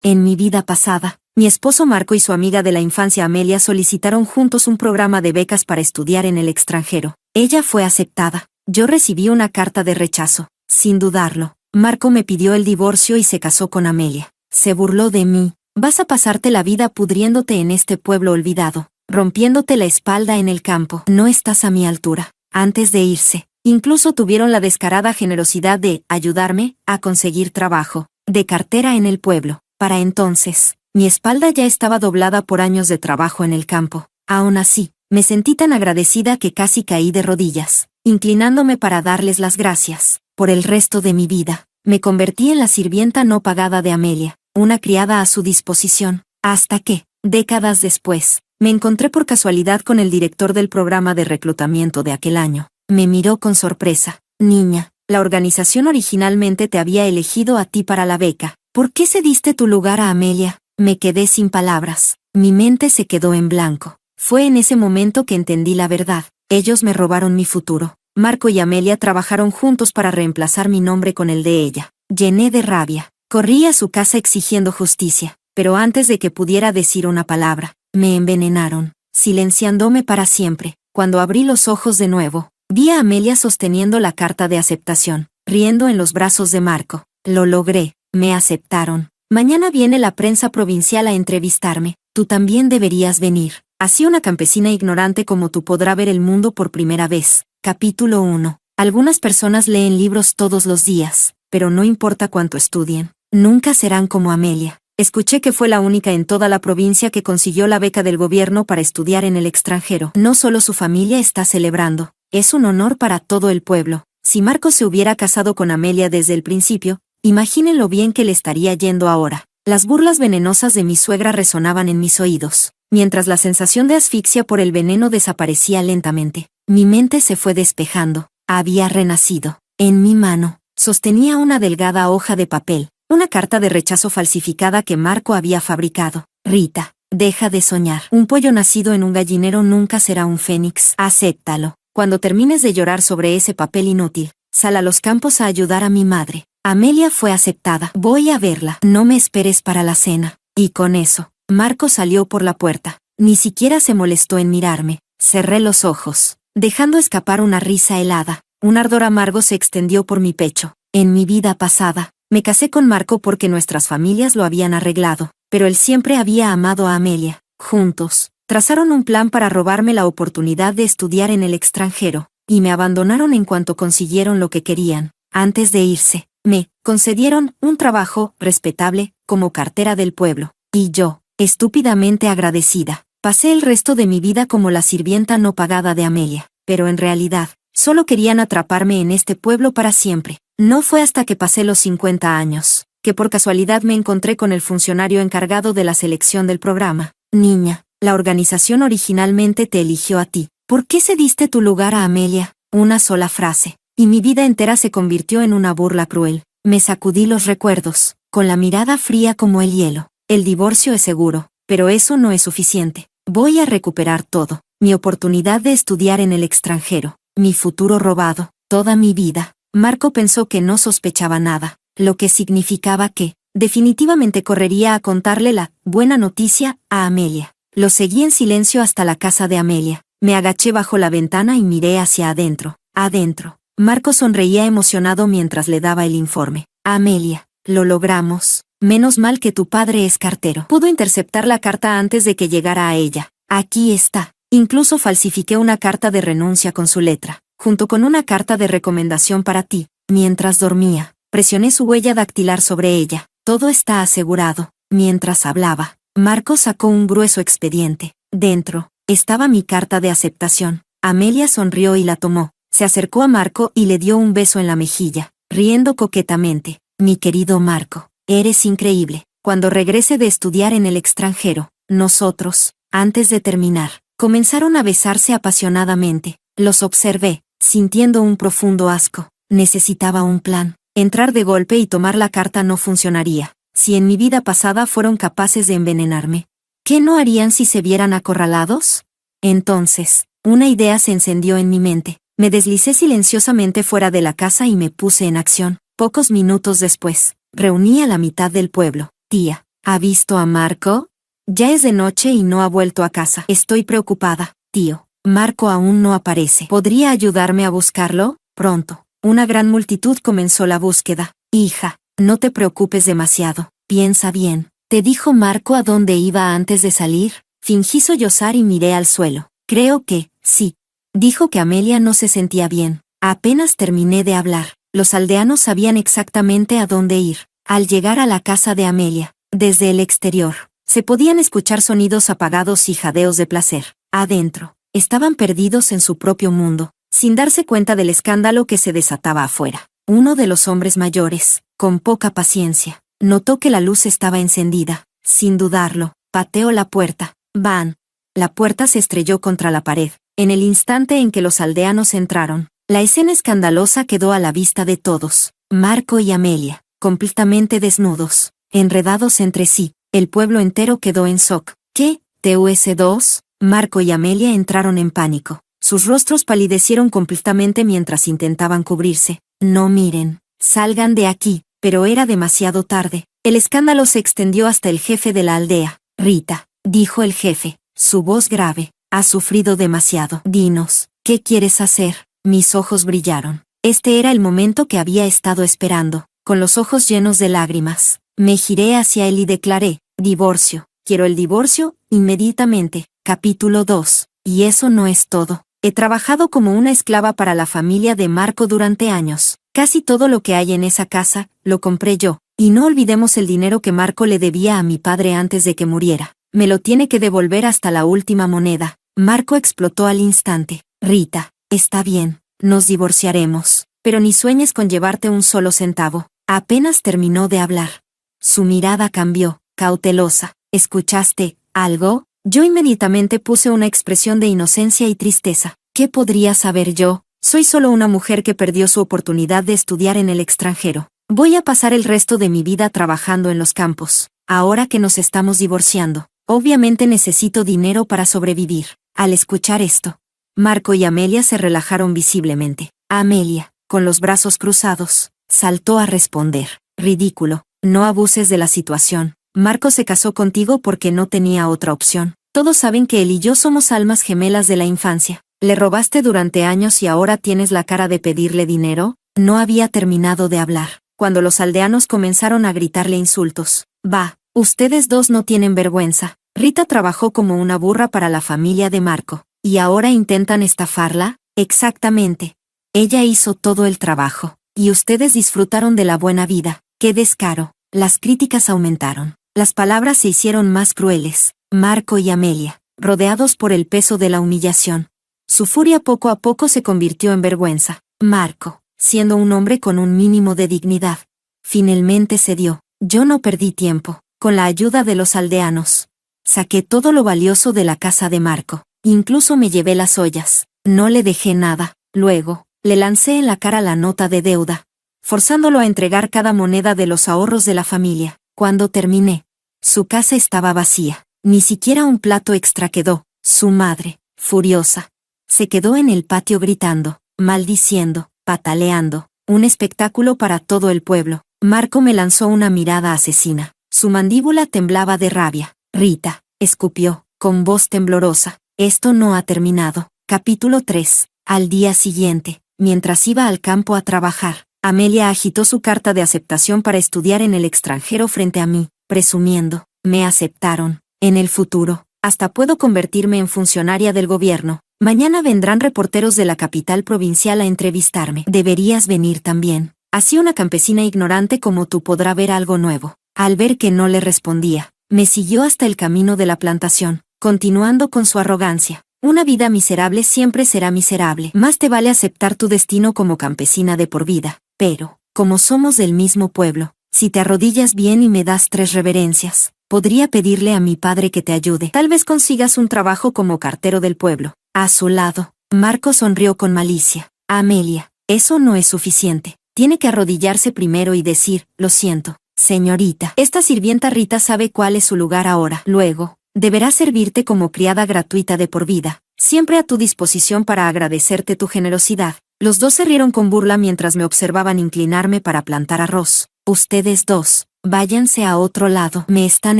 En mi vida pasada, mi esposo Marco y su amiga de la infancia Amelia solicitaron juntos un programa de becas para estudiar en el extranjero. Ella fue aceptada. Yo recibí una carta de rechazo. Sin dudarlo, Marco me pidió el divorcio y se casó con Amelia. Se burló de mí. Vas a pasarte la vida pudriéndote en este pueblo olvidado, rompiéndote la espalda en el campo. No estás a mi altura. Antes de irse, incluso tuvieron la descarada generosidad de ayudarme a conseguir trabajo de cartera en el pueblo. Para entonces, mi espalda ya estaba doblada por años de trabajo en el campo. Aún así, me sentí tan agradecida que casi caí de rodillas, inclinándome para darles las gracias. Por el resto de mi vida, me convertí en la sirvienta no pagada de Amelia, una criada a su disposición, hasta que, décadas después, me encontré por casualidad con el director del programa de reclutamiento de aquel año. Me miró con sorpresa. Niña, la organización originalmente te había elegido a ti para la beca. ¿Por qué cediste tu lugar a Amelia? Me quedé sin palabras. Mi mente se quedó en blanco. Fue en ese momento que entendí la verdad. Ellos me robaron mi futuro. Marco y Amelia trabajaron juntos para reemplazar mi nombre con el de ella. Llené de rabia. Corrí a su casa exigiendo justicia, pero antes de que pudiera decir una palabra, me envenenaron, silenciándome para siempre. Cuando abrí los ojos de nuevo, vi a Amelia sosteniendo la carta de aceptación, riendo en los brazos de Marco. Lo logré, me aceptaron. Mañana viene la prensa provincial a entrevistarme. Tú también deberías venir. Así una campesina ignorante como tú podrá ver el mundo por primera vez. Capítulo 1. Algunas personas leen libros todos los días, pero no importa cuánto estudien, nunca serán como Amelia. Escuché que fue la única en toda la provincia que consiguió la beca del gobierno para estudiar en el extranjero. No solo su familia está celebrando, es un honor para todo el pueblo. Si Marco se hubiera casado con Amelia desde el principio, imaginen lo bien que le estaría yendo ahora. Las burlas venenosas de mi suegra resonaban en mis oídos, mientras la sensación de asfixia por el veneno desaparecía lentamente. Mi mente se fue despejando. Había renacido. En mi mano, sostenía una delgada hoja de papel, una carta de rechazo falsificada que Marco había fabricado. Rita, deja de soñar. Un pollo nacido en un gallinero nunca será un fénix. Acéptalo. Cuando termines de llorar sobre ese papel inútil, sal a los campos a ayudar a mi madre. Amelia fue aceptada. Voy a verla. No me esperes para la cena. Y con eso, Marco salió por la puerta. Ni siquiera se molestó en mirarme. Cerré los ojos, dejando escapar una risa helada. Un ardor amargo se extendió por mi pecho. En mi vida pasada, me casé con Marco porque nuestras familias lo habían arreglado, pero él siempre había amado a Amelia. Juntos, trazaron un plan para robarme la oportunidad de estudiar en el extranjero, y me abandonaron en cuanto consiguieron lo que querían. Antes de irse, me concedieron un trabajo respetable como cartera del pueblo, y yo, estúpidamente agradecida, pasé el resto de mi vida como la sirvienta no pagada de Amelia, pero en realidad, solo querían atraparme en este pueblo para siempre. No fue hasta que pasé los 50 años, que por casualidad me encontré con el funcionario encargado de la selección del programa. Niña, la organización originalmente te eligió a ti. ¿Por qué cediste tu lugar a Amelia? Una sola frase, y mi vida entera se convirtió en una burla cruel. Me sacudí los recuerdos, con la mirada fría como el hielo. El divorcio es seguro, pero eso no es suficiente. Voy a recuperar todo. Mi oportunidad de estudiar en el extranjero, mi futuro robado, toda mi vida. Marco pensó que no sospechaba nada, lo que significaba que, definitivamente correría a contarle la buena noticia a Amelia. Lo seguí en silencio hasta la casa de Amelia. Me agaché bajo la ventana y miré hacia adentro. Adentro. Marco sonreía emocionado mientras le daba el informe. Amelia, lo logramos. Menos mal que tu padre es cartero. Pudo interceptar la carta antes de que llegara a ella. Aquí está. Incluso falsifiqué una carta de renuncia con su letra, junto con una carta de recomendación para ti. Mientras dormía, presioné su huella dactilar sobre ella. Todo está asegurado. Mientras hablaba, Marco sacó un grueso expediente. Dentro, estaba mi carta de aceptación. Amelia sonrió y la tomó. Se acercó a Marco y le dio un beso en la mejilla, riendo coquetamente. Mi querido Marco, eres increíble. Cuando regrese de estudiar en el extranjero, nosotros, antes de terminar, comenzaron a besarse apasionadamente. Los observé, sintiendo un profundo asco. Necesitaba un plan. Entrar de golpe y tomar la carta no funcionaría. Si en mi vida pasada fueron capaces de envenenarme, ¿qué no harían si se vieran acorralados? Entonces, una idea se encendió en mi mente. Me deslicé silenciosamente fuera de la casa y me puse en acción. Pocos minutos después, reuní a la mitad del pueblo. Tía, ¿Ha visto a Marco? Ya es de noche y no ha vuelto a casa. Estoy preocupada, tío. Marco aún no aparece. ¿Podría ayudarme a buscarlo? Pronto. Una gran multitud comenzó la búsqueda. Hija, no te preocupes demasiado. Piensa bien. ¿Te dijo Marco a dónde iba antes de salir? Fingí sollozar y miré al suelo. Creo que, sí. Dijo que Amelia no se sentía bien. Apenas terminé de hablar. Los aldeanos sabían exactamente a dónde ir. Al llegar a la casa de Amelia, desde el exterior, se podían escuchar sonidos apagados y jadeos de placer. Adentro, estaban perdidos en su propio mundo, sin darse cuenta del escándalo que se desataba afuera. Uno de los hombres mayores, con poca paciencia, notó que la luz estaba encendida. Sin dudarlo, pateó la puerta. ¡Bam! La puerta se estrelló contra la pared. En el instante en que los aldeanos entraron, la escena escandalosa quedó a la vista de todos. Marco y Amelia, completamente desnudos, enredados entre sí. El pueblo entero quedó en shock. ¿Qué? ¿TUS2? Marco y Amelia entraron en pánico. Sus rostros palidecieron completamente mientras intentaban cubrirse. No miren. Salgan de aquí. Pero era demasiado tarde. El escándalo se extendió hasta el jefe de la aldea. Rita, dijo el jefe, su voz grave, has sufrido demasiado. Dinos, ¿qué quieres hacer? Mis ojos brillaron. Este era el momento que había estado esperando. Con los ojos llenos de lágrimas, me giré hacia él y declaré, divorcio. Quiero el divorcio, inmediatamente. Capítulo 2. Y eso no es todo. He trabajado como una esclava para la familia de Marco durante años. Casi todo lo que hay en esa casa, lo compré yo. Y no olvidemos el dinero que Marco le debía a mi padre antes de que muriera. Me lo tiene que devolver hasta la última moneda. Marco explotó al instante. Rita, está bien, nos divorciaremos. Pero ni sueñes con llevarte un solo centavo. Apenas terminó de hablar. Su mirada cambió, cautelosa. ¿Escuchaste algo? Yo inmediatamente puse una expresión de inocencia y tristeza. ¿Qué podría saber yo? Soy solo una mujer que perdió su oportunidad de estudiar en el extranjero. Voy a pasar el resto de mi vida trabajando en los campos. Ahora que nos estamos divorciando, obviamente necesito dinero para sobrevivir. Al escuchar esto, Marco y Amelia se relajaron visiblemente. Amelia, con los brazos cruzados, saltó a responder. Ridículo, no abuses de la situación. Marco se casó contigo porque no tenía otra opción. Todos saben que él y yo somos almas gemelas de la infancia. ¿Le robaste durante años y ahora tienes la cara de pedirle dinero? No había terminado de hablar, cuando los aldeanos comenzaron a gritarle insultos. Bah, ustedes dos no tienen vergüenza. Rita trabajó como una burra para la familia de Marco. ¿Y ahora intentan estafarla? Exactamente. Ella hizo todo el trabajo. Y ustedes disfrutaron de la buena vida. ¡Qué descaro! Las críticas aumentaron. Las palabras se hicieron más crueles. Marco y Amelia, rodeados por el peso de la humillación. Su furia poco a poco se convirtió en vergüenza. Marco, siendo un hombre con un mínimo de dignidad, finalmente cedió. Yo no perdí tiempo. Con la ayuda de los aldeanos, saqué todo lo valioso de la casa de Marco. Incluso me llevé las ollas. No le dejé nada. Luego, le lancé en la cara la nota de deuda, forzándolo a entregar cada moneda de los ahorros de la familia. Cuando terminé, su casa estaba vacía. Ni siquiera un plato extra quedó. Su madre, furiosa, se quedó en el patio gritando, maldiciendo, pataleando. Un espectáculo para todo el pueblo. Marco me lanzó una mirada asesina. Su mandíbula temblaba de rabia. Rita, escupió, con voz temblorosa. Esto no ha terminado. Capítulo 3. Al día siguiente, mientras iba al campo a trabajar, Amelia agitó su carta de aceptación para estudiar en el extranjero frente a mí, presumiendo, me aceptaron. En el futuro, hasta puedo convertirme en funcionaria del gobierno. Mañana vendrán reporteros de la capital provincial a entrevistarme. Deberías venir también. Así una campesina ignorante como tú podrá ver algo nuevo. Al ver que no le respondía, me siguió hasta el camino de la plantación, continuando con su arrogancia. Una vida miserable siempre será miserable. Más te vale aceptar tu destino como campesina de por vida. Pero, como somos del mismo pueblo, si te arrodillas bien y me das 3 reverencias, podría pedirle a mi padre que te ayude. Tal vez consigas un trabajo como cartero del pueblo. A su lado, Marco sonrió con malicia. Amelia, eso no es suficiente. Tiene que arrodillarse primero y decir, lo siento, señorita. Esta sirvienta Rita sabe cuál es su lugar ahora. Luego, deberá servirte como criada gratuita de por vida, siempre a tu disposición para agradecerte tu generosidad. Los dos se rieron con burla mientras me observaban inclinarme para plantar arroz. Ustedes dos, Váyanse a otro lado. Me están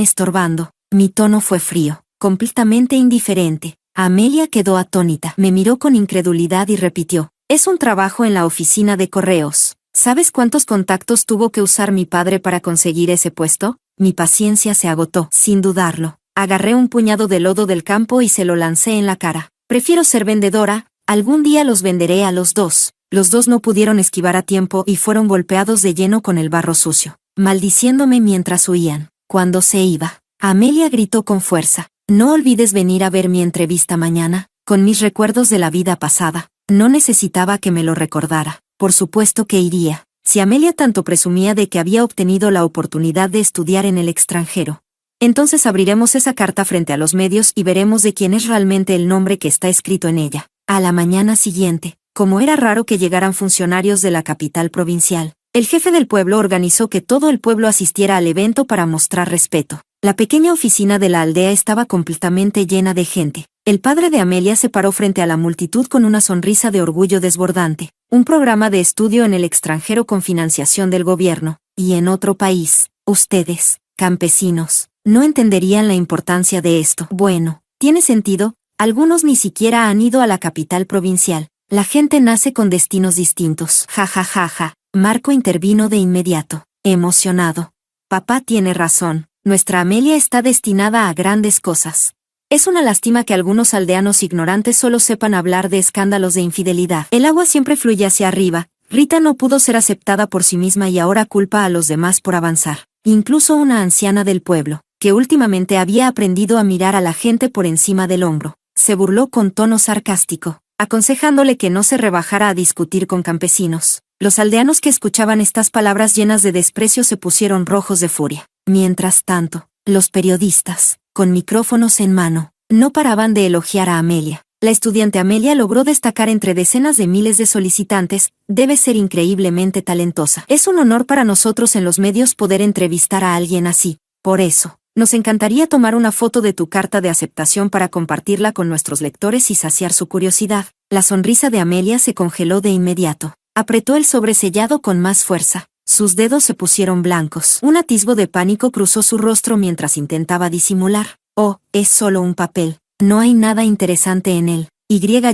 estorbando. Mi tono fue frío, completamente indiferente. Amelia quedó atónita. Me miró con incredulidad y repitió: es un trabajo en la oficina de correos. ¿Sabes cuántos contactos tuvo que usar mi padre para conseguir ese puesto? Mi paciencia se agotó. Sin dudarlo, agarré un puñado de lodo del campo y se lo lancé en la cara. Prefiero ser vendedora, algún día los venderé a los dos. Los dos no pudieron esquivar a tiempo y fueron golpeados de lleno con el barro sucio, maldiciéndome mientras huían. Cuando se iba, Amelia gritó con fuerza: no olvides venir a ver mi entrevista mañana, con mis recuerdos de la vida pasada. No necesitaba que me lo recordara. Por supuesto que iría. Si Amelia tanto presumía de que había obtenido la oportunidad de estudiar en el extranjero, entonces abriremos esa carta frente a los medios y veremos de quién es realmente el nombre que está escrito en ella. A la mañana siguiente, como era raro que llegaran funcionarios de la capital provincial, el jefe del pueblo organizó que todo el pueblo asistiera al evento para mostrar respeto. La pequeña oficina de la aldea estaba completamente llena de gente. El padre de Amelia se paró frente a la multitud con una sonrisa de orgullo desbordante. Un programa de estudio en el extranjero con financiación del gobierno, y en otro país. Ustedes, campesinos, no entenderían la importancia de esto. Bueno, tiene sentido, algunos ni siquiera han ido a la capital provincial. La gente nace con destinos distintos. Ja ja ja ja. Marco intervino de inmediato, emocionado. Papá tiene razón, nuestra Amelia está destinada a grandes cosas. Es una lástima que algunos aldeanos ignorantes solo sepan hablar de escándalos de infidelidad. El agua siempre fluye hacia arriba. Rita no pudo ser aceptada por sí misma y ahora culpa a los demás por avanzar. Incluso una anciana del pueblo, que últimamente había aprendido a mirar a la gente por encima del hombro, se burló con tono sarcástico, aconsejándole que no se rebajara a discutir con campesinos. Los aldeanos que escuchaban estas palabras llenas de desprecio se pusieron rojos de furia. Mientras tanto, los periodistas, con micrófonos en mano, no paraban de elogiar a Amelia. La estudiante Amelia logró destacar entre decenas de miles de solicitantes. Debe ser increíblemente talentosa. Es un honor para nosotros en los medios poder entrevistar a alguien así. Por eso, nos encantaría tomar una foto de tu carta de aceptación para compartirla con nuestros lectores y saciar su curiosidad. La sonrisa de Amelia se congeló de inmediato. Apretó el sobresellado con más fuerza. Sus dedos se pusieron blancos. Un atisbo de pánico cruzó su rostro mientras intentaba disimular. Oh, es solo un papel. No hay nada interesante en él.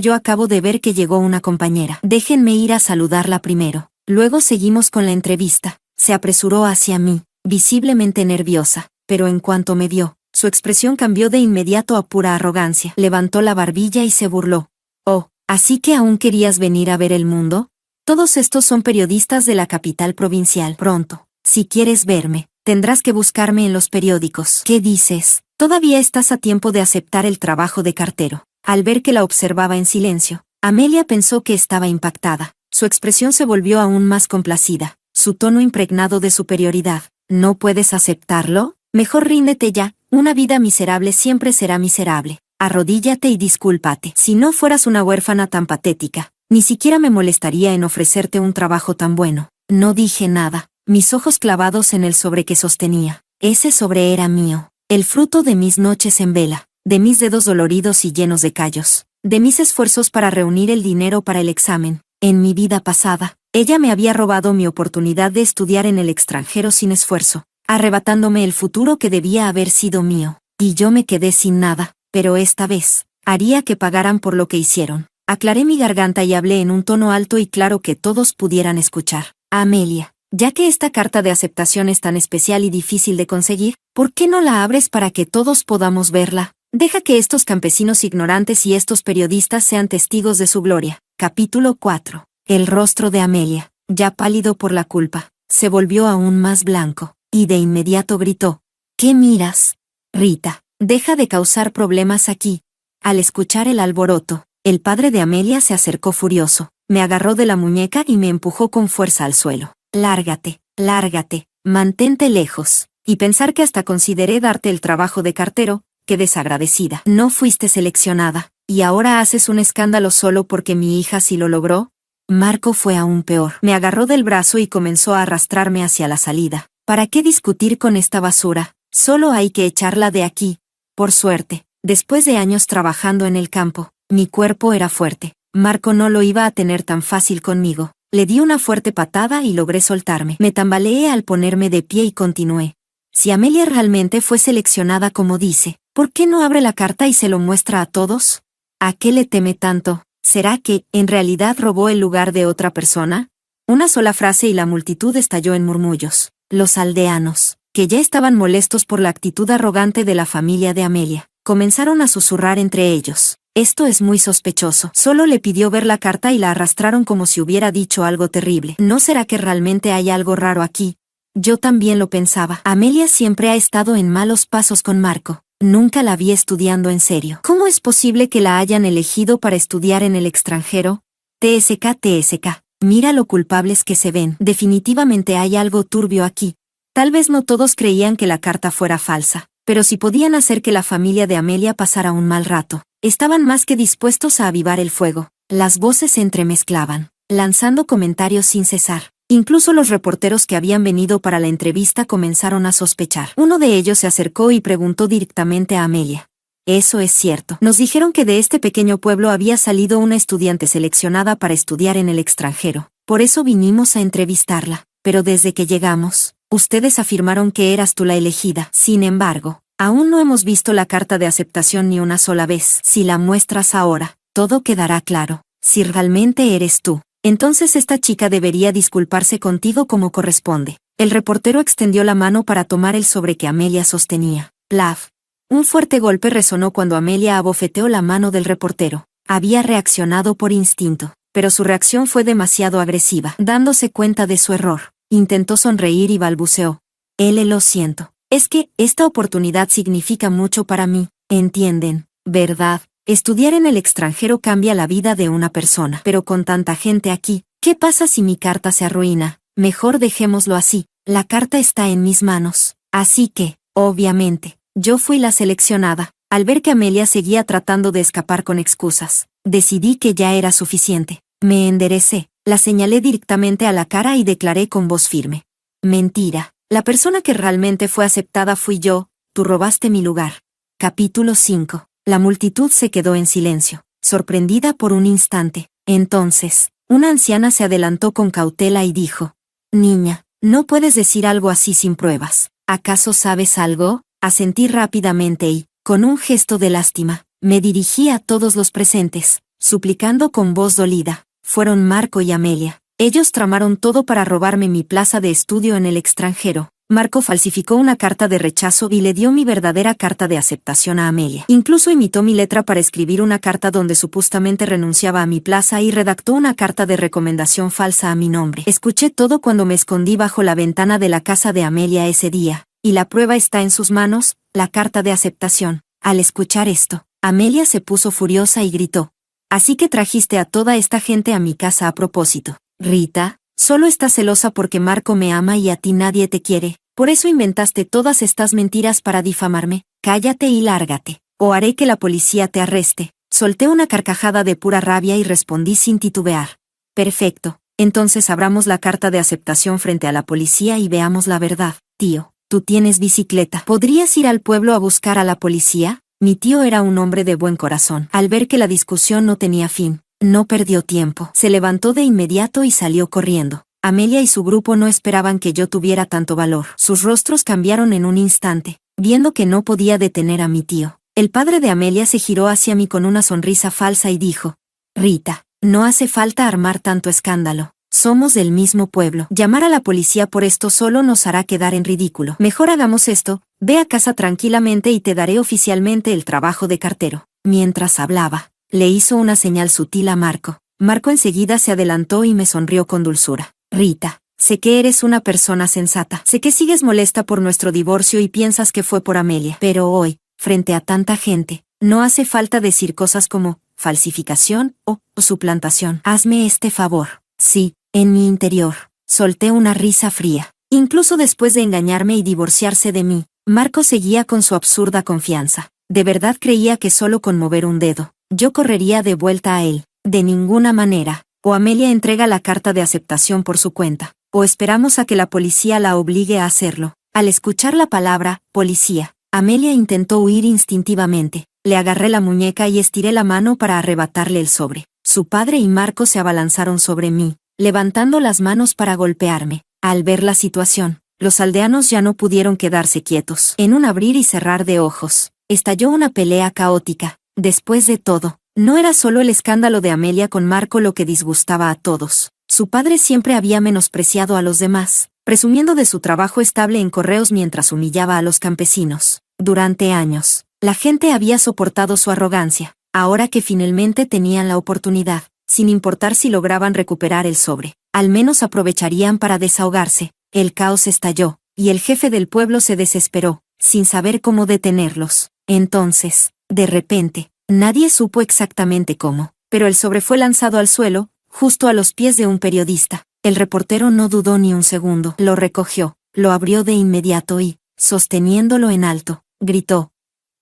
Yo acabo de ver que llegó una compañera. Déjenme ir a saludarla primero. Luego seguimos con la entrevista. Se apresuró hacia mí, visiblemente nerviosa, pero en cuanto me vio, su expresión cambió de inmediato a pura arrogancia. Levantó la barbilla y se burló. Oh, ¿así que aún querías venir a ver el mundo? Todos estos son periodistas de la capital provincial. Pronto, si quieres verme, tendrás que buscarme en los periódicos. ¿Qué dices? Todavía estás a tiempo de aceptar el trabajo de cartero. Al ver que la observaba en silencio, Amelia pensó que estaba impactada. Su expresión se volvió aún más complacida, su tono impregnado de superioridad. ¿No puedes aceptarlo? Mejor ríndete ya. Una vida miserable siempre será miserable. Arrodíllate y discúlpate. Si no fueras una huérfana tan patética, ni siquiera me molestaría en ofrecerte un trabajo tan bueno. No dije nada, mis ojos clavados en el sobre que sostenía. Ese sobre era mío, el fruto de mis noches en vela, de mis dedos doloridos y llenos de callos, de mis esfuerzos para reunir el dinero para el examen. En mi vida pasada, ella me había robado mi oportunidad de estudiar en el extranjero sin esfuerzo, arrebatándome el futuro que debía haber sido mío. Y yo me quedé sin nada, pero esta vez, haría que pagaran por lo que hicieron. Aclaré mi garganta y hablé en un tono alto y claro que todos pudieran escuchar. Amelia, ya que esta carta de aceptación es tan especial y difícil de conseguir, ¿por qué no la abres para que todos podamos verla? Deja que estos campesinos ignorantes y estos periodistas sean testigos de su gloria. Capítulo 4. El rostro de Amelia, ya pálido por la culpa, se volvió aún más blanco, y de inmediato gritó: ¿Qué miras? Rita, deja de causar problemas aquí. Al escuchar el alboroto, el padre de Amelia se acercó furioso, me agarró de la muñeca y me empujó con fuerza al suelo. Lárgate, lárgate, mantente lejos. Y pensar que hasta consideré darte el trabajo de cartero, qué desagradecida. No fuiste seleccionada, y ahora haces un escándalo solo porque mi hija sí lo logró. Marco fue aún peor. Me agarró del brazo y comenzó a arrastrarme hacia la salida. ¿Para qué discutir con esta basura? Solo hay que echarla de aquí. Por suerte, después de años trabajando en el campo, mi cuerpo era fuerte. Marco no lo iba a tener tan fácil conmigo. Le di una fuerte patada y logré soltarme. Me tambaleé al ponerme de pie y continué. Si Amelia realmente fue seleccionada como dice, ¿por qué no abre la carta y se lo muestra a todos? ¿A qué le teme tanto? ¿Será que, en realidad, robó el lugar de otra persona? Una sola frase y la multitud estalló en murmullos. Los aldeanos, que ya estaban molestos por la actitud arrogante de la familia de Amelia, comenzaron a susurrar entre ellos. Esto es muy sospechoso. Solo le pidió ver la carta y la arrastraron como si hubiera dicho algo terrible. ¿No será que realmente hay algo raro aquí? Yo también lo pensaba. Amelia siempre ha estado en malos pasos con Marco. Nunca la vi estudiando en serio. ¿Cómo es posible que la hayan elegido para estudiar en el extranjero? TSK. Mira lo culpables que se ven. Definitivamente hay algo turbio aquí. Tal vez no todos creían que la carta fuera falsa, pero si podían hacer que la familia de Amelia pasara un mal rato, estaban más que dispuestos a avivar el fuego. Las voces se entremezclaban, lanzando comentarios sin cesar. Incluso los reporteros que habían venido para la entrevista comenzaron a sospechar. Uno de ellos se acercó y preguntó directamente a Amelia. Eso es cierto. Nos dijeron que de este pequeño pueblo había salido una estudiante seleccionada para estudiar en el extranjero. Por eso vinimos a entrevistarla. Pero desde que llegamos, ustedes afirmaron que eras tú la elegida. Sin embargo, aún no hemos visto la carta de aceptación ni una sola vez. Si la muestras ahora, todo quedará claro. Si realmente eres tú, entonces esta chica debería disculparse contigo como corresponde. El reportero extendió la mano para tomar el sobre que Amelia sostenía. Plaf. Un fuerte golpe resonó cuando Amelia abofeteó la mano del reportero. Había reaccionado por instinto, pero su reacción fue demasiado agresiva. Dándose cuenta de su error, intentó sonreír y balbuceó. Lo siento. Es que esta oportunidad significa mucho para mí, ¿entienden? ¿Verdad? Estudiar en el extranjero cambia la vida de una persona. Pero con tanta gente aquí, ¿qué pasa si mi carta se arruina? Mejor dejémoslo así. La carta está en mis manos. Así que, obviamente, yo fui la seleccionada. Al ver que Amelia seguía tratando de escapar con excusas, decidí que ya era suficiente. Me enderecé, la señalé directamente a la cara y declaré con voz firme. Mentira. La persona que realmente fue aceptada fui yo, tú robaste mi lugar. Capítulo 5. La multitud se quedó en silencio, sorprendida por un instante. Entonces, una anciana se adelantó con cautela y dijo: Niña, no puedes decir algo así sin pruebas. ¿Acaso sabes algo? Asentí rápidamente y, con un gesto de lástima, me dirigí a todos los presentes, suplicando con voz dolida. Fueron Marco y Amelia. Ellos tramaron todo para robarme mi plaza de estudio en el extranjero. Marco falsificó una carta de rechazo y le dio mi verdadera carta de aceptación a Amelia. Incluso imitó mi letra para escribir una carta donde supuestamente renunciaba a mi plaza y redactó una carta de recomendación falsa a mi nombre. Escuché todo cuando me escondí bajo la ventana de la casa de Amelia ese día, y la prueba está en sus manos, la carta de aceptación. Al escuchar esto, Amelia se puso furiosa y gritó: Así que trajiste a toda esta gente a mi casa a propósito. Rita, solo estás celosa porque Marco me ama y a ti nadie te quiere. Por eso inventaste todas estas mentiras para difamarme. Cállate y lárgate, o haré que la policía te arreste. Solté una carcajada de pura rabia y respondí sin titubear. Perfecto, entonces abramos la carta de aceptación frente a la policía y veamos la verdad. Tío, tú tienes bicicleta. ¿Podrías ir al pueblo a buscar a la policía? Mi tío era un hombre de buen corazón. Al ver que la discusión no tenía fin, no perdió tiempo. Se levantó de inmediato y salió corriendo. Amelia y su grupo no esperaban que yo tuviera tanto valor. Sus rostros cambiaron en un instante, viendo que no podía detener a mi tío. El padre de Amelia se giró hacia mí con una sonrisa falsa y dijo: Rita, no hace falta armar tanto escándalo. Somos del mismo pueblo. Llamar a la policía por esto solo nos hará quedar en ridículo. Mejor hagamos esto, ve a casa tranquilamente y te daré oficialmente el trabajo de cartero. Mientras hablaba, le hizo una señal sutil a Marco. Marco enseguida se adelantó y me sonrió con dulzura. Rita, sé que eres una persona sensata. Sé que sigues molesta por nuestro divorcio y piensas que fue por Amelia. Pero hoy, frente a tanta gente, no hace falta decir cosas como falsificación o suplantación. Hazme este favor. Sí, en mi interior, solté una risa fría. Incluso después de engañarme y divorciarse de mí, Marco seguía con su absurda confianza. De verdad creía que solo con mover un dedo, yo correría de vuelta a él. De ninguna manera. O Amelia entrega la carta de aceptación por su cuenta, o esperamos a que la policía la obligue a hacerlo. Al escuchar la palabra policía, Amelia intentó huir instintivamente. Le agarré la muñeca y estiré la mano para arrebatarle el sobre. Su padre y Marco se abalanzaron sobre mí, levantando las manos para golpearme. Al ver la situación, los aldeanos ya no pudieron quedarse quietos. En un abrir y cerrar de ojos, estalló una pelea caótica. Después de todo, no era solo el escándalo de Amelia con Marco lo que disgustaba a todos. Su padre siempre había menospreciado a los demás, presumiendo de su trabajo estable en correos mientras humillaba a los campesinos. Durante años, la gente había soportado su arrogancia. Ahora que finalmente tenían la oportunidad, sin importar si lograban recuperar el sobre, al menos aprovecharían para desahogarse. El caos estalló, y el jefe del pueblo se desesperó, sin saber cómo detenerlos. Entonces, de repente, nadie supo exactamente cómo, pero el sobre fue lanzado al suelo, justo a los pies de un periodista. El reportero no dudó ni un segundo, lo recogió, lo abrió de inmediato y, sosteniéndolo en alto, gritó: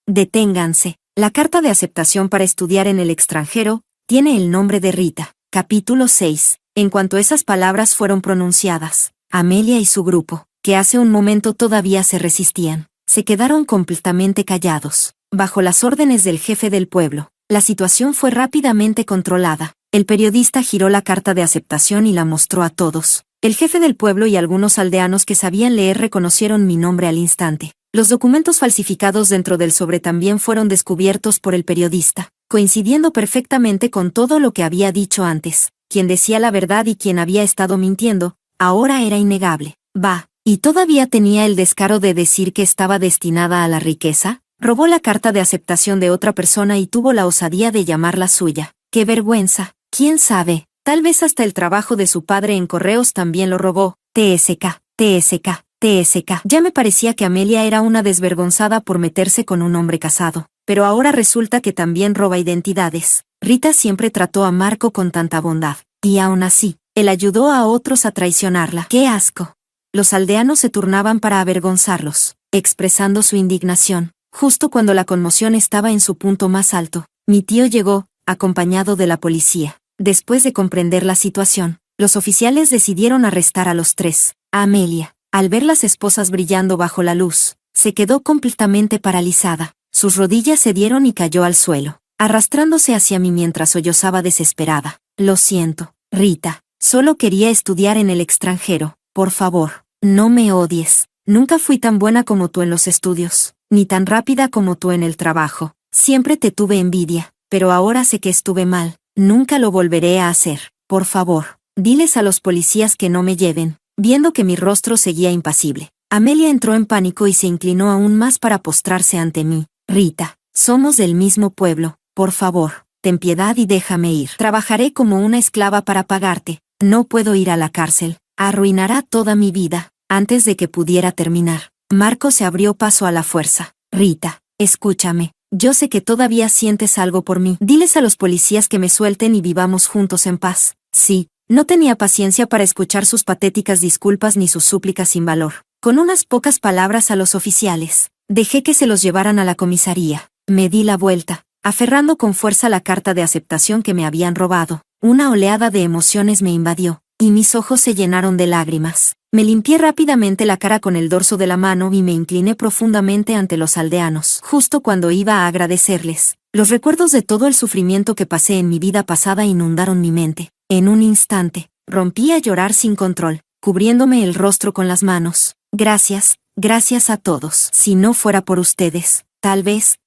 «Deténganse. La carta de aceptación para estudiar en el extranjero tiene el nombre de Rita». Capítulo 6. En cuanto esas palabras fueron pronunciadas, Amelia y su grupo, que hace un momento todavía se resistían, se quedaron completamente callados. Bajo las órdenes del jefe del pueblo, la situación fue rápidamente controlada. El periodista giró la carta de aceptación y la mostró a todos. El jefe del pueblo y algunos aldeanos que sabían leer reconocieron mi nombre al instante. Los documentos falsificados dentro del sobre también fueron descubiertos por el periodista, coincidiendo perfectamente con todo lo que había dicho antes. Quien decía la verdad y quien había estado mintiendo, ahora era innegable. «Va, ¿y todavía tenía el descaro de decir que estaba destinada a la riqueza? Robó la carta de aceptación de otra persona y tuvo la osadía de llamarla suya. ¡Qué vergüenza! ¿Quién sabe? Tal vez hasta el trabajo de su padre en correos también lo robó. TSK, TSK, TSK». Ya me parecía que Amelia era una desvergonzada por meterse con un hombre casado, pero ahora resulta que también roba identidades. Rita siempre trató a Marco con tanta bondad, y aún así, él ayudó a otros a traicionarla. ¡Qué asco! Los aldeanos se turnaban para avergonzarlos, expresando su indignación. Justo cuando la conmoción estaba en su punto más alto, mi tío llegó, acompañado de la policía. Después de comprender la situación, los oficiales decidieron arrestar a los tres. A Amelia, al ver las esposas brillando bajo la luz, se quedó completamente paralizada. Sus rodillas cedieron y cayó al suelo, arrastrándose hacia mí mientras sollozaba desesperada. «Lo siento, Rita. Solo quería estudiar en el extranjero. Por favor, no me odies. Nunca fui tan buena como tú en los estudios, ni tan rápida como tú en el trabajo. Siempre te tuve envidia, pero ahora sé que estuve mal. Nunca lo volveré a hacer. Por favor, diles a los policías que no me lleven». Viendo que mi rostro seguía impasible, Amelia entró en pánico y se inclinó aún más para postrarse ante mí. «Rita, somos del mismo pueblo. Por favor, ten piedad y déjame ir. Trabajaré como una esclava para pagarte. No puedo ir a la cárcel. Arruinará toda mi vida». Antes de que pudiera terminar, Marco se abrió paso a la fuerza. «Rita, escúchame. Yo sé que todavía sientes algo por mí. Diles a los policías que me suelten y vivamos juntos en paz». Sí, no tenía paciencia para escuchar sus patéticas disculpas ni sus súplicas sin valor. Con unas pocas palabras a los oficiales, dejé que se los llevaran a la comisaría. Me di la vuelta, aferrando con fuerza la carta de aceptación que me habían robado. Una oleada de emociones me invadió, y mis ojos se llenaron de lágrimas. Me limpié rápidamente la cara con el dorso de la mano y me incliné profundamente ante los aldeanos. Justo cuando iba a agradecerles, los recuerdos de todo el sufrimiento que pasé en mi vida pasada inundaron mi mente. En un instante, rompí a llorar sin control, cubriéndome el rostro con las manos. «Gracias, gracias a todos. Si no fuera por ustedes, tal vez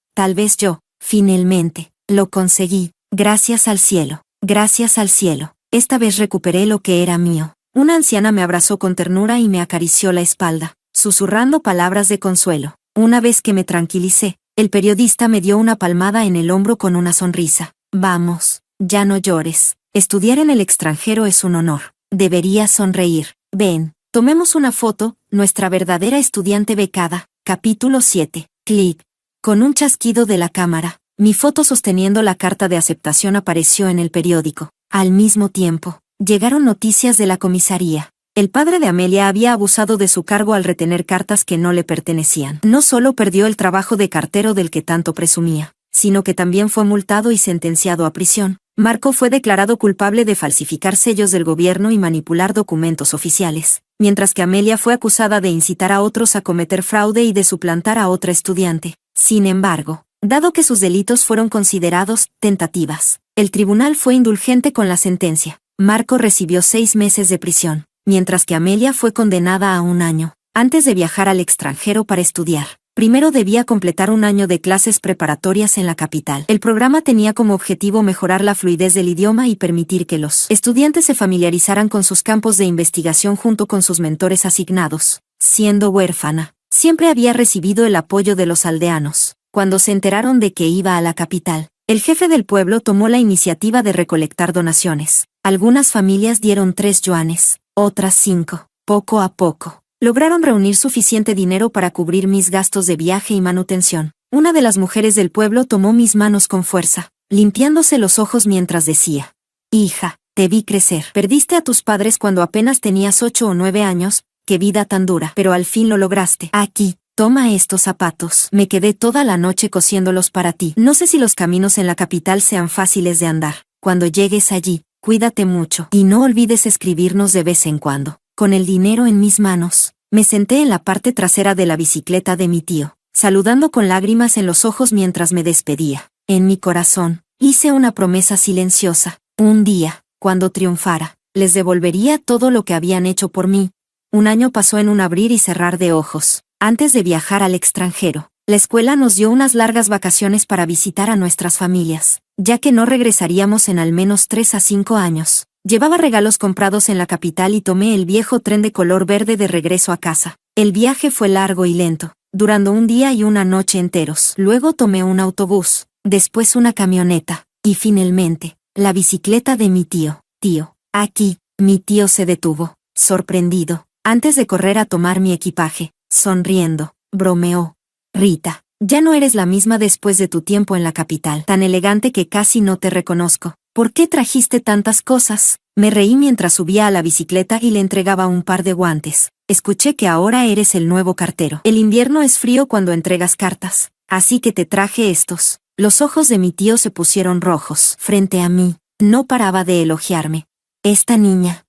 yo, finalmente, lo conseguí. Gracias al cielo, gracias al cielo. Esta vez recuperé lo que era mío». Una anciana me abrazó con ternura y me acarició la espalda, susurrando palabras de consuelo. Una vez que me tranquilicé, el periodista me dio una palmada en el hombro con una sonrisa. «Vamos, ya no llores. Estudiar en el extranjero es un honor. Deberías sonreír. Ven, tomemos una foto, nuestra verdadera estudiante becada». Capítulo 7. Clic. Con un chasquido de la cámara, mi foto sosteniendo la carta de aceptación apareció en el periódico. Al mismo tiempo, llegaron noticias de la comisaría. El padre de Amelia había abusado de su cargo al retener cartas que no le pertenecían. No solo perdió el trabajo de cartero del que tanto presumía, sino que también fue multado y sentenciado a prisión. Marco fue declarado culpable de falsificar sellos del gobierno y manipular documentos oficiales, mientras que Amelia fue acusada de incitar a otros a cometer fraude y de suplantar a otra estudiante. Sin embargo, dado que sus delitos fueron considerados tentativas, el tribunal fue indulgente con la sentencia. Marco recibió 6 meses de prisión, mientras que Amelia fue condenada a 1 año. Antes de viajar al extranjero para estudiar, primero debía completar 1 año de clases preparatorias en la capital. El programa tenía como objetivo mejorar la fluidez del idioma y permitir que los estudiantes se familiarizaran con sus campos de investigación junto con sus mentores asignados. Siendo huérfana, siempre había recibido el apoyo de los aldeanos. Cuando se enteraron de que iba a la capital, el jefe del pueblo tomó la iniciativa de recolectar donaciones. Algunas familias dieron 3 yuanes, otras 5. Poco a poco, lograron reunir suficiente dinero para cubrir mis gastos de viaje y manutención. Una de las mujeres del pueblo tomó mis manos con fuerza, limpiándose los ojos mientras decía: «Hija, te vi crecer. Perdiste a tus padres cuando apenas tenías 8 o 9 años, qué vida tan dura, pero al fin lo lograste. Aquí, toma estos zapatos. Me quedé toda la noche cosiéndolos para ti. No sé si los caminos en la capital sean fáciles de andar. Cuando llegues allí, cuídate mucho y no olvides escribirnos de vez en cuando». Con el dinero en mis manos, me senté en la parte trasera de la bicicleta de mi tío, saludando con lágrimas en los ojos mientras me despedía. En mi corazón, hice una promesa silenciosa. Un día, cuando triunfara, les devolvería todo lo que habían hecho por mí. 1 año pasó en un abrir y cerrar de ojos. Antes de viajar al extranjero, la escuela nos dio unas largas vacaciones para visitar a nuestras familias, ya que no regresaríamos en al menos 3 a 5 años. Llevaba regalos comprados en la capital y tomé el viejo tren de color verde de regreso a casa. El viaje fue largo y lento, durando 1 día y 1 noche enteros. Luego tomé un autobús, después una camioneta, y finalmente, la bicicleta de mi tío. «Tío, aquí». Mi tío se detuvo, sorprendido, antes de correr a tomar mi equipaje. Sonriendo, bromeó: «Rita, ya no eres la misma después de tu tiempo en la capital. Tan elegante que casi no te reconozco. ¿Por qué trajiste tantas cosas?». Me reí mientras subía a la bicicleta y le entregaba un par de guantes. «Escuché que ahora eres el nuevo cartero. El invierno es frío cuando entregas cartas, así que te traje estos». Los ojos de mi tío se pusieron rojos. Frente a mí, no paraba de elogiarme. «Esta niña.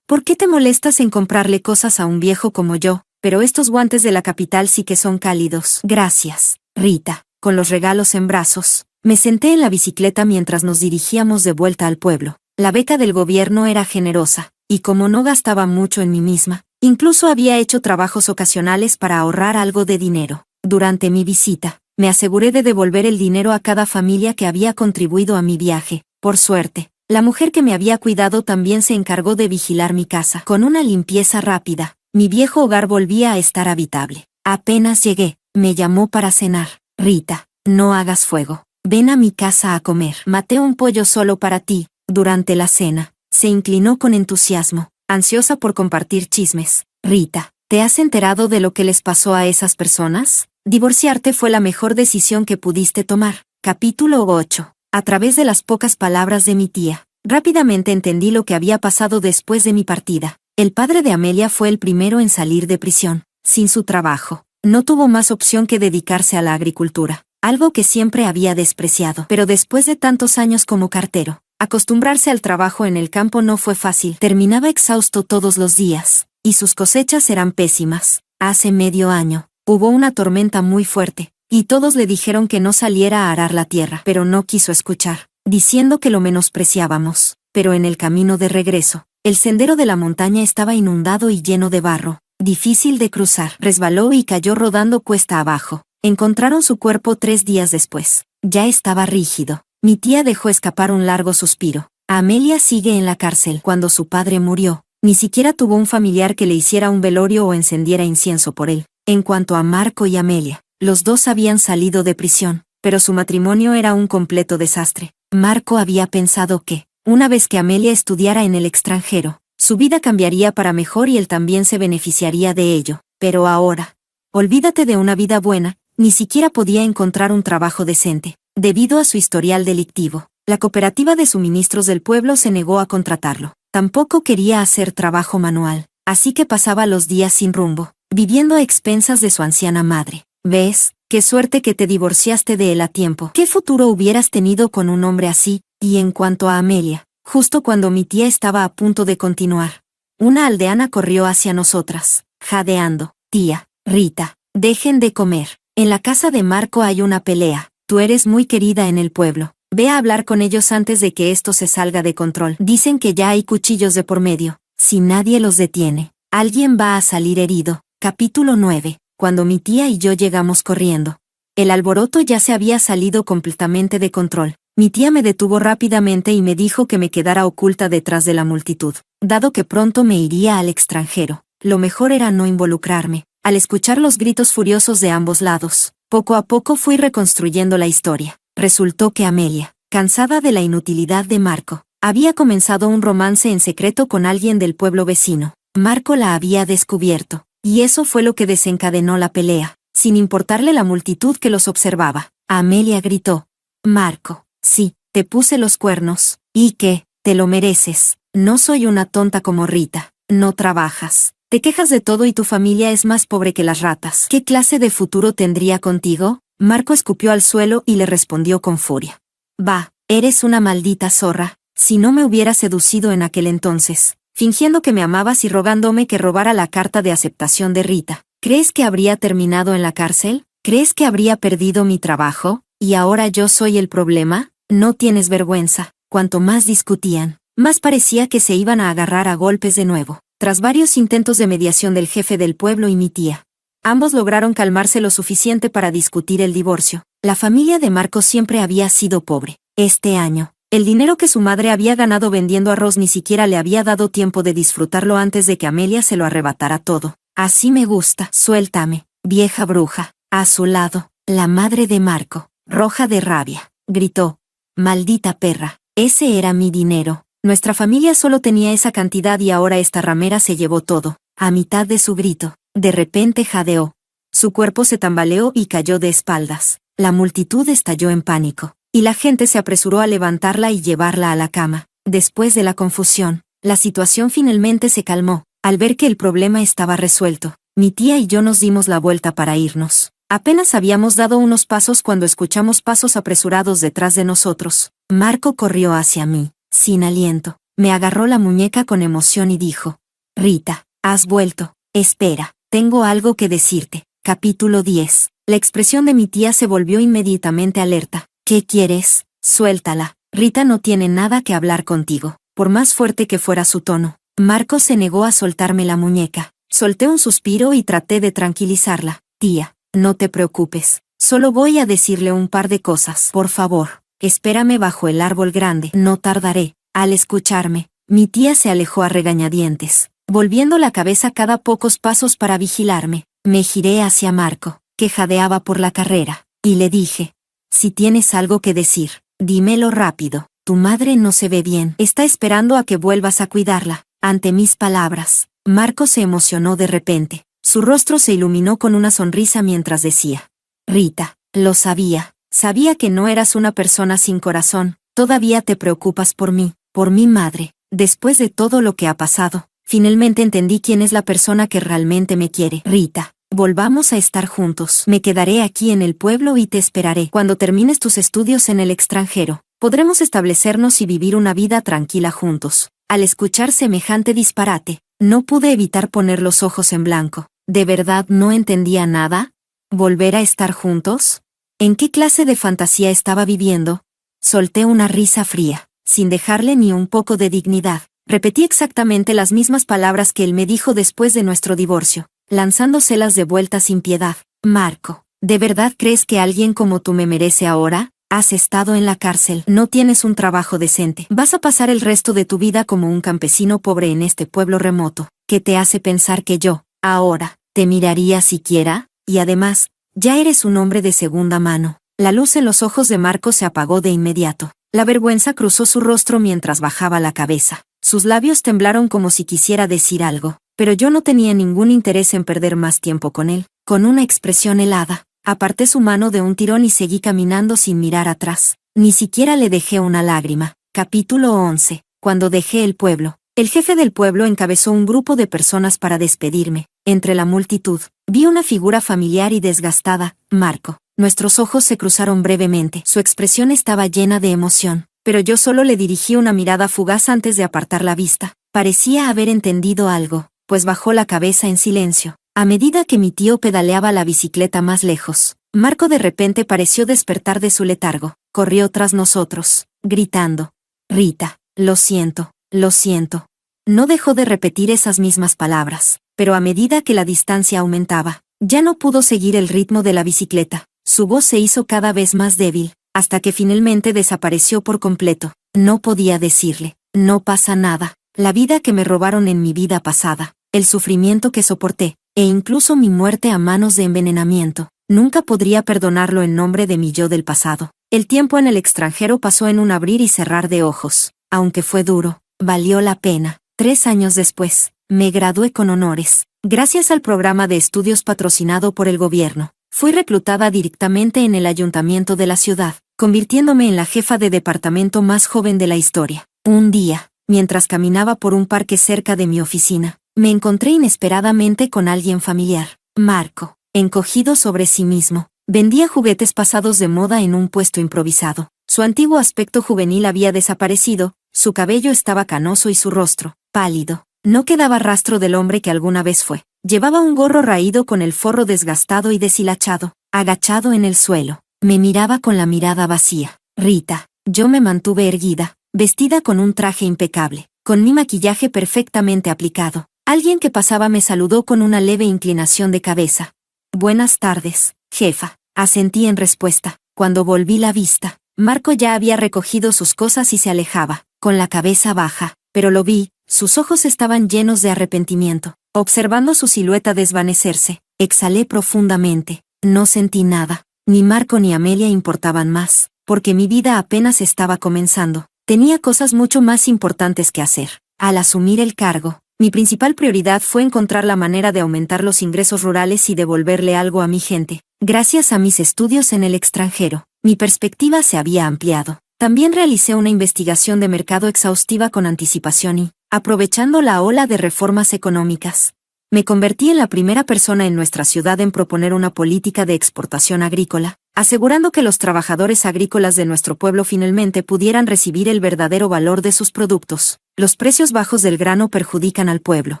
¿Por qué te molestas en comprarle cosas a un viejo como yo? Pero estos guantes de la capital sí que son cálidos». «Gracias, Rita». Con los regalos en brazos, me senté en la bicicleta mientras nos dirigíamos de vuelta al pueblo. La beca del gobierno era generosa, y como no gastaba mucho en mí misma, incluso había hecho trabajos ocasionales para ahorrar algo de dinero. Durante mi visita, me aseguré de devolver el dinero a cada familia que había contribuido a mi viaje. Por suerte, la mujer que me había cuidado también se encargó de vigilar mi casa. Con una limpieza rápida, mi viejo hogar volvía a estar habitable. Apenas llegué, me llamó para cenar. «Rita, no hagas fuego. Ven a mi casa a comer. Maté un pollo solo para ti». Durante la cena, se inclinó con entusiasmo, ansiosa por compartir chismes. «Rita, ¿te has enterado de lo que les pasó a esas personas? Divorciarte fue la mejor decisión que pudiste tomar». Capítulo 8. A través de las pocas palabras de mi tía, rápidamente entendí lo que había pasado después de mi partida. El padre de Amelia fue el primero en salir de prisión. Sin su trabajo, no tuvo más opción que dedicarse a la agricultura, algo que siempre había despreciado. Pero después de tantos años como cartero, acostumbrarse al trabajo en el campo no fue fácil. Terminaba exhausto todos los días, y sus cosechas eran pésimas. Hace medio año, hubo una tormenta muy fuerte, y todos le dijeron que no saliera a arar la tierra, pero no quiso escuchar, diciendo que lo menospreciábamos. Pero en el camino de regreso, el sendero de la montaña estaba inundado y lleno de barro, difícil de cruzar. Resbaló y cayó rodando cuesta abajo. Encontraron su cuerpo 3 días después. Ya estaba rígido. Mi tía dejó escapar un largo suspiro. Amelia sigue en la cárcel. Cuando su padre murió, ni siquiera tuvo un familiar que le hiciera un velorio o encendiera incienso por él. En cuanto a Marco y Amelia, los dos habían salido de prisión, pero su matrimonio era un completo desastre. Marco había pensado que, una vez que Amelia estudiara en el extranjero, su vida cambiaría para mejor y él también se beneficiaría de ello. Pero ahora, olvídate de una vida buena, ni siquiera podía encontrar un trabajo decente. Debido a su historial delictivo, la cooperativa de suministros del pueblo se negó a contratarlo. Tampoco quería hacer trabajo manual, así que pasaba los días sin rumbo, viviendo a expensas de su anciana madre. ¿Ves? Qué suerte que te divorciaste de él a tiempo. ¿Qué futuro hubieras tenido con un hombre así? Y en cuanto a Amelia, justo cuando mi tía estaba a punto de continuar, una aldeana corrió hacia nosotras, jadeando. «Tía, Rita, dejen de comer. En la casa de Marco hay una pelea. Tú eres muy querida en el pueblo. Ve a hablar con ellos antes de que esto se salga de control. Dicen que ya hay cuchillos de por medio. Si nadie los detiene, alguien va a salir herido. Capítulo 9. Cuando mi tía y yo llegamos corriendo. El alboroto ya se había salido completamente de control. Mi tía me detuvo rápidamente y me dijo que me quedara oculta detrás de la multitud, dado que pronto me iría al extranjero. Lo mejor era no involucrarme. Al escuchar los gritos furiosos de ambos lados, poco a poco fui reconstruyendo la historia. Resultó que Amelia, cansada de la inutilidad de Marco, había comenzado un romance en secreto con alguien del pueblo vecino. Marco la había descubierto, y eso fue lo que desencadenó la pelea, sin importarle la multitud que los observaba. Amelia gritó: «Marco, sí, te puse los cuernos. ¿Y qué? Te lo mereces. No soy una tonta como Rita. No trabajas. Te quejas de todo y tu familia es más pobre que las ratas. ¿Qué clase de futuro tendría contigo?». Marco escupió al suelo y le respondió con furia: «Va, eres una maldita zorra. Si no me hubieras seducido en aquel entonces, fingiendo que me amabas y rogándome que robara la carta de aceptación de Rita, ¿crees que habría terminado en la cárcel? ¿Crees que habría perdido mi trabajo? ¿Y ahora yo soy el problema? No tienes vergüenza». Cuanto más discutían, más parecía que se iban a agarrar a golpes de nuevo. Tras varios intentos de mediación del jefe del pueblo y mi tía, ambos lograron calmarse lo suficiente para discutir el divorcio. La familia de Marco siempre había sido pobre. Este año, el dinero que su madre había ganado vendiendo arroz ni siquiera le había dado tiempo de disfrutarlo antes de que Amelia se lo arrebatara todo. «Así me gusta, suéltame, vieja bruja». A su lado, la madre de Marco, roja de rabia, gritó: «Maldita perra, ese era mi dinero. Nuestra familia solo tenía esa cantidad y ahora esta ramera se llevó todo». A mitad de su grito, de repente jadeó. Su cuerpo se tambaleó y cayó de espaldas. La multitud estalló en pánico, y la gente se apresuró a levantarla y llevarla a la cama. Después de la confusión, la situación finalmente se calmó. Al ver que el problema estaba resuelto, mi tía y yo nos dimos la vuelta para irnos. Apenas habíamos dado unos pasos cuando escuchamos pasos apresurados detrás de nosotros. Marco corrió hacia mí, sin aliento. Me agarró la muñeca con emoción y dijo: «Rita, has vuelto. Espera, tengo algo que decirte». Capítulo 10. La expresión de mi tía se volvió inmediatamente alerta. «¿Qué quieres? Suéltala. Rita no tiene nada que hablar contigo». Por más fuerte que fuera su tono, Marco se negó a soltarme la muñeca. Solté un suspiro y traté de tranquilizarla. «Tía, no te preocupes. Solo voy a decirle un par de cosas. Por favor, espérame bajo el árbol grande. No tardaré». Al escucharme, mi tía se alejó a regañadientes, volviendo la cabeza cada pocos pasos para vigilarme. Me giré hacia Marco, que jadeaba por la carrera, y le dije: «Si tienes algo que decir, dímelo rápido. Tu madre no se ve bien. Está esperando a que vuelvas a cuidarla». Ante mis palabras, Marco se emocionó de repente. Su rostro se iluminó con una sonrisa mientras decía: «Rita, lo sabía. Sabía que no eras una persona sin corazón. Todavía te preocupas por mí, por mi madre. Después de todo lo que ha pasado, finalmente entendí quién es la persona que realmente me quiere. Rita, volvamos a estar juntos. Me quedaré aquí en el pueblo y te esperaré. Cuando termines tus estudios en el extranjero, podremos establecernos y vivir una vida tranquila juntos». Al escuchar semejante disparate, no pude evitar poner los ojos en blanco. ¿De verdad no entendía nada? ¿Volver a estar juntos? ¿En qué clase de fantasía estaba viviendo? Solté una risa fría, sin dejarle ni un poco de dignidad. Repetí exactamente las mismas palabras que él me dijo después de nuestro divorcio, lanzándoselas de vuelta sin piedad. «Marco, ¿de verdad crees que alguien como tú me merece ahora? Has estado en la cárcel, no tienes un trabajo decente. Vas a pasar el resto de tu vida como un campesino pobre en este pueblo remoto. ¿Qué te hace pensar que yo, ahora, te miraría siquiera? Y además, ya eres un hombre de segunda mano». La luz en los ojos de Marco se apagó de inmediato. La vergüenza cruzó su rostro mientras bajaba la cabeza. Sus labios temblaron como si quisiera decir algo, pero yo no tenía ningún interés en perder más tiempo con él. Con una expresión helada, aparté su mano de un tirón y seguí caminando sin mirar atrás. Ni siquiera le dejé una lágrima. Capítulo 11. Cuando dejé el pueblo, el jefe del pueblo encabezó un grupo de personas para despedirme. Entre la multitud, vi una figura familiar y desgastada: Marco. Nuestros ojos se cruzaron brevemente. Su expresión estaba llena de emoción, pero yo solo le dirigí una mirada fugaz antes de apartar la vista. Parecía haber entendido algo, pues bajó la cabeza en silencio. A medida que mi tío pedaleaba la bicicleta más lejos, Marco de repente pareció despertar de su letargo. Corrió tras nosotros, gritando: «Rita, lo siento, lo siento». No dejó de repetir esas mismas palabras, pero a medida que la distancia aumentaba, ya no pudo seguir el ritmo de la bicicleta. Su voz se hizo cada vez más débil, hasta que finalmente desapareció por completo. No podía decirle: «No pasa nada». La vida que me robaron en mi vida pasada, el sufrimiento que soporté, e incluso mi muerte a manos de envenenamiento, nunca podría perdonarlo en nombre de mi yo del pasado. El tiempo en el extranjero pasó en un abrir y cerrar de ojos. Aunque fue duro, valió la pena. 3 años después, me gradué con honores. Gracias al programa de estudios patrocinado por el gobierno, fui reclutada directamente en el ayuntamiento de la ciudad, convirtiéndome en la jefa de departamento más joven de la historia. Un día, mientras caminaba por un parque cerca de mi oficina, me encontré inesperadamente con alguien familiar. Marco, encogido sobre sí mismo, vendía juguetes pasados de moda en un puesto improvisado. Su antiguo aspecto juvenil había desaparecido, su cabello estaba canoso y su rostro, pálido. No quedaba rastro del hombre que alguna vez fue. Llevaba un gorro raído con el forro desgastado y deshilachado. Agachado en el suelo, me miraba con la mirada vacía. «Rita». Yo me mantuve erguida, vestida con un traje impecable, con mi maquillaje perfectamente aplicado. Alguien que pasaba me saludó con una leve inclinación de cabeza. «Buenas tardes, jefa», asentí en respuesta. Cuando volví la vista, Marco ya había recogido sus cosas y se alejaba, con la cabeza baja, pero lo vi, sus ojos estaban llenos de arrepentimiento. Observando su silueta desvanecerse, exhalé profundamente. No sentí nada. Ni Marco ni Amelia importaban más, porque mi vida apenas estaba comenzando. Tenía cosas mucho más importantes que hacer. Al asumir el cargo, mi principal prioridad fue encontrar la manera de aumentar los ingresos rurales y devolverle algo a mi gente. Gracias a mis estudios en el extranjero, mi perspectiva se había ampliado. También realicé una investigación de mercado exhaustiva con anticipación y, aprovechando la ola de reformas económicas, me convertí en la primera persona en nuestra ciudad en proponer una política de exportación agrícola, asegurando que los trabajadores agrícolas de nuestro pueblo finalmente pudieran recibir el verdadero valor de sus productos. Los precios bajos del grano perjudican al pueblo.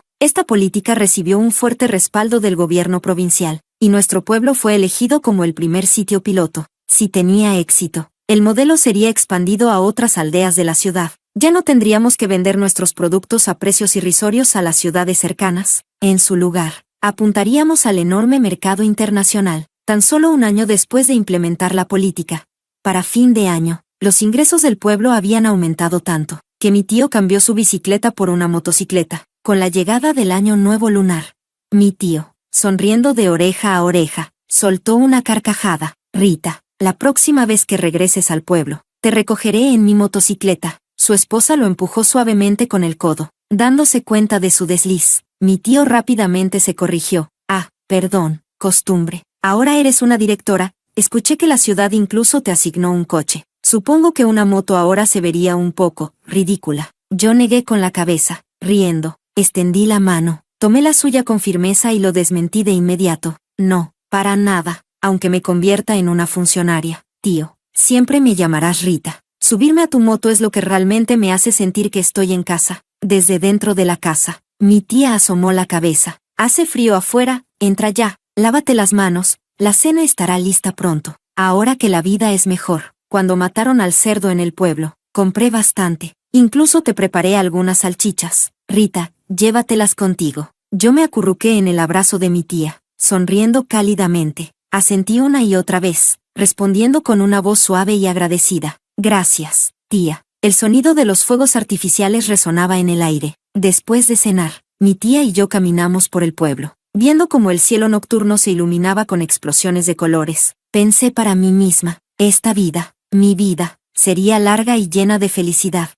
Esta política recibió un fuerte respaldo del gobierno provincial, y nuestro pueblo fue elegido como el primer sitio piloto. Si tenía éxito, el modelo sería expandido a otras aldeas de la ciudad. Ya no tendríamos que vender nuestros productos a precios irrisorios a las ciudades cercanas. En su lugar, apuntaríamos al enorme mercado internacional. Tan solo un año después de implementar la política, para fin de año, los ingresos del pueblo habían aumentado tanto, que mi tío cambió su bicicleta por una motocicleta. Con la llegada del año nuevo lunar, mi tío, sonriendo de oreja a oreja, soltó una carcajada. «Rita, la próxima vez que regreses al pueblo, te recogeré en mi motocicleta». Su esposa lo empujó suavemente con el codo, dándose cuenta de su desliz. Mi tío rápidamente se corrigió. «Ah, perdón, costumbre. Ahora eres una directora, escuché que la ciudad incluso te asignó un coche. Supongo que una moto ahora se vería un poco ridícula». Yo negué con la cabeza, riendo. Extendí la mano, tomé la suya con firmeza y lo desmentí de inmediato. «No, para nada, aunque me convierta en una funcionaria. Tío, siempre me llamarás Rita. Subirme a tu moto es lo que realmente me hace sentir que estoy en casa». Desde dentro de la casa, mi tía asomó la cabeza. «Hace frío afuera, entra ya, lávate las manos, la cena estará lista pronto». Ahora que la vida es mejor, cuando mataron al cerdo en el pueblo, compré bastante. Incluso te preparé algunas salchichas. «Rita, llévatelas contigo». Yo me acurruqué en el abrazo de mi tía, sonriendo cálidamente. Asentí una y otra vez, respondiendo con una voz suave y agradecida. «Gracias, tía». El sonido de los fuegos artificiales resonaba en el aire. Después de cenar, mi tía y yo caminamos por el pueblo, viendo cómo el cielo nocturno se iluminaba con explosiones de colores. Pensé para mí misma, esta vida, mi vida, sería larga y llena de felicidad.